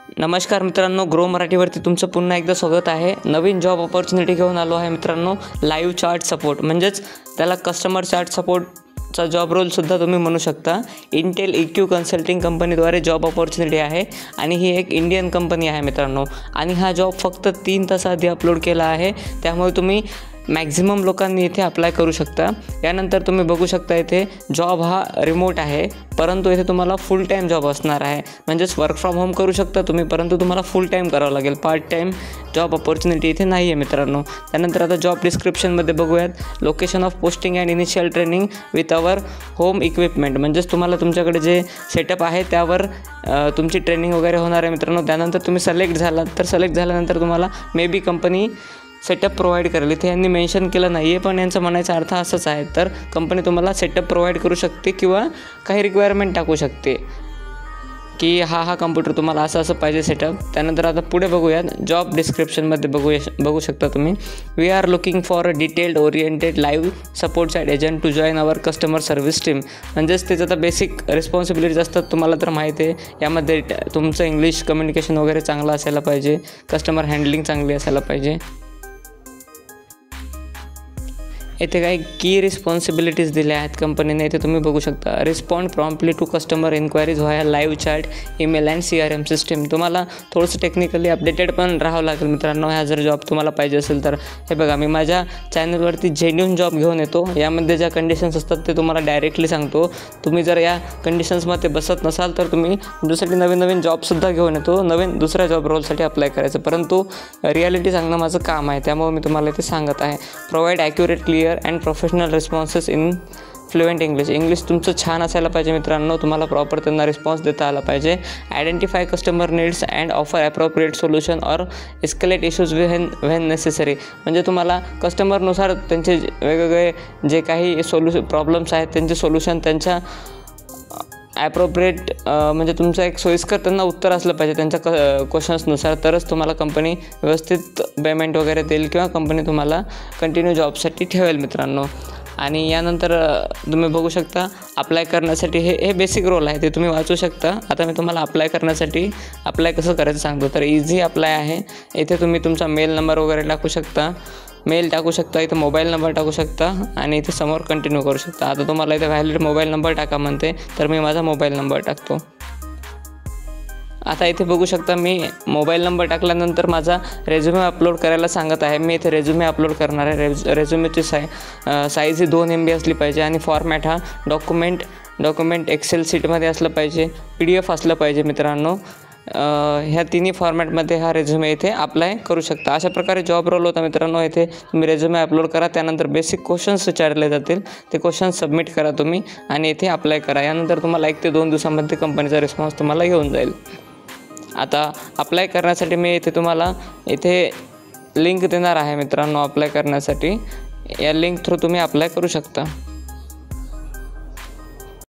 नमस्कार मित्रांनो, ग्रो मराठीवरती तुमचं पुन्हा एकदा स्वागत आहे। नवीन जॉब अपॉर्च्युनिटी घेऊन आलो आहे मित्रांनो। लाईव्ह चार्ट सपोर्ट म्हणजेच त्याला कस्टमर चार्ट सपोर्टचा जॉब रोलसुद्धा तुम्ही म्हणू शकता। इंटेल EQ कन्सल्टिंग कंपनीद्वारे जॉब अपॉर्च्युनिटी आहे आणि ही एक इंडियन कंपनी आहे मित्रांनो। आणि हा जॉब फक्त 3 तासाआधी अपलोड केला आहे, त्यामुळे तुम्ही मॅक्झिमम लोकांनी इथे अप्लाय करू शकता। यानंतर तुम्ही बघू शकता इथे जॉब हा रिमोट आहे, परंतु इथे तुम्हाला फुल टाईम जॉब असणार आहे। म्हणजेच वर्क फ्रॉम होम करू शकता तुम्ही, परंतु तुम्हाला फुल टाईम करावं लागेल। पार्ट टाईम जॉब अपॉर्च्युनिटी इथे नाही आहे मित्रांनो। त्यानंतर आता जॉब डिस्क्रिप्शनमध्ये बघूयात। Location of posting and initial training with our home equipment, म्हणजेच तुम्हाला तुमच्याकडे जे सेटअप आहे त्यावर तुमची ट्रेनिंग वगैरे होणार आहे मित्रांनो। त्यानंतर तुम्ही सिलेक्ट झाल्यानंतर तुम्हाला may be company setup provide करेल। इथे यांनी मेन्शन केलं नाही आहे, पण यांचा म्हणायचा अर्थ असाच आहे। तर कंपनी तुम्हाला सेटअप प्रोव्हाइड करू शकते किंवा काही रिक्वायरमेंट टाकू शकते की हा कम्प्युटर तुम्हाला असं पाहिजे सेटअप। त्यानंतर आता पुढे बघूयात। जॉब डिस्क्रिप्शनमध्ये बघू शकता तुम्ही। We are looking for a detailed oriented live support side agent to join our customer service team. म्हणजेच त्याचं आता बेसिक रिस्पॉन्सिबिलिटीज असतात, तुम्हाला तर माहिती आहे। यामध्ये तुमचं इंग्लिश कम्युनिकेशन वगैरे चांगलं असायला पाहिजे, कस्टमर हँडलिंग चांगली असायला पाहिजे। इथे काही की रिस्पॉन्सिबिलिटीज दिल्या आहेत कंपनीने, इथे तुम्ही बघू शकता। Respond promptly to customer inquiries via live chat, email and CRM system. तुम्हाला थोडंसं टेक्निकली अपडेटेड पण राहावं लागेल मित्रांनो, ह्या जर जॉब तुम्हाला पाहिजे असेल तर। हे बघा, मी माझ्या चॅनलवरती जेन्युइन जॉब घेऊन येतो। यामध्ये ज्या कंडिशन्स असतात ते तुम्हाला डायरेक्टली सांगतो। तुम्ही जर या कंडिशन्समध्ये बसत नसाल तर तुम्ही तुमच्यासाठी नवीन जॉबसुद्धा घेऊन येतो, दुसऱ्या जॉब रोलसाठी अप्लाय करायचं। परंतु रियालिटी सांगणं माझं काम आहे, त्यामुळे मी तुम्हाला इथे सांगत आहे। Provide accurate, clear and professional responses in fluent English तुमचं छान असायला पाहिजे मित्रांनो, तुम्हाला प्रॉपर त्यांना रिस्पॉन्स देता आला पाहिजे। Identify customer needs and offer appropriate solution or escalate issues when necessary. म्हणजे तुम्हाला कस्टमरनुसार त्यांचे वेगवेगळे जे काही प्रॉब्लेम्स आहेत त्यांचे सोल्युशन त्यांच्या ॲप्रोप्रिएट म्हणजे तुमचं एक सोयीस्कर त्यांना उत्तर असलं पाहिजे त्यांच्या क्वेश्चन्सनुसार, तरच तुम्हाला कंपनी व्यवस्थित पेमेंट वगैरे देईल किंवा कंपनी तुम्हाला कंटिन्यू जॉबसाठी ठेवेल मित्रांनो। आणि यानंतर तुम्ही बघू शकता अप्लाय करण्यासाठी हे बेसिक रोल आहे, ते तुम्ही वाचू शकता। आता मी तुम्हाला अप्लाय कसं करायचं सांगतो। तर इझी अप्लाय आहे। इथे तुम्ही तुमचा मेल नंबर वगैरे टाकू शकता, इथे मोबाईल नंबर टाकू शकता आणि इथे समोर कंटिन्यू करू शकता। आता तुम्हाला इथे व्हॅलिड मोबाईल नंबर टाका म्हणते, तर मी माझा मोबाईल नंबर टाकतो। आता इथे बघू शकता मी मोबाईल नंबर टाकल्यानंतर माझा रेझ्युमे अपलोड करायला सांगत आहे। मी इथे रेझ्युमे अपलोड करणार आहे। रेझ्युमेची साईज ही 2 MB असली पाहिजे आणि फॉर्मॅट हा डॉक्युमेंट एक्सेल शीटमध्ये असलं पाहिजे, PDF असलं पाहिजे मित्रांनो। ह्या तिन्ही फॉर्मॅटमध्ये हा रेझ्युमे इथे अप्लाय करू शकता। अशा प्रकारे जॉब रोल होता मित्रांनो। इथे तुम्ही रेझ्युमे अपलोड करा, त्यानंतर बेसिक क्वेश्चन्स विचारले जातील, ते क्वेश्चन्स सबमिट करा तुम्ही आणि इथे अप्लाय करा। यानंतर तुम्हाला 1 ते 2 दिवसांमध्ये कंपनीचा रिस्पॉन्स तुम्हाला येऊन जाईल। आता अप्लाय करण्यासाठी मी तुम्हाला इथे लिंक देणार आहे मित्रांनो अप्लाय करण्यासाठी। या लिंक थ्रू तुम्ही अप्लाय करू शकता।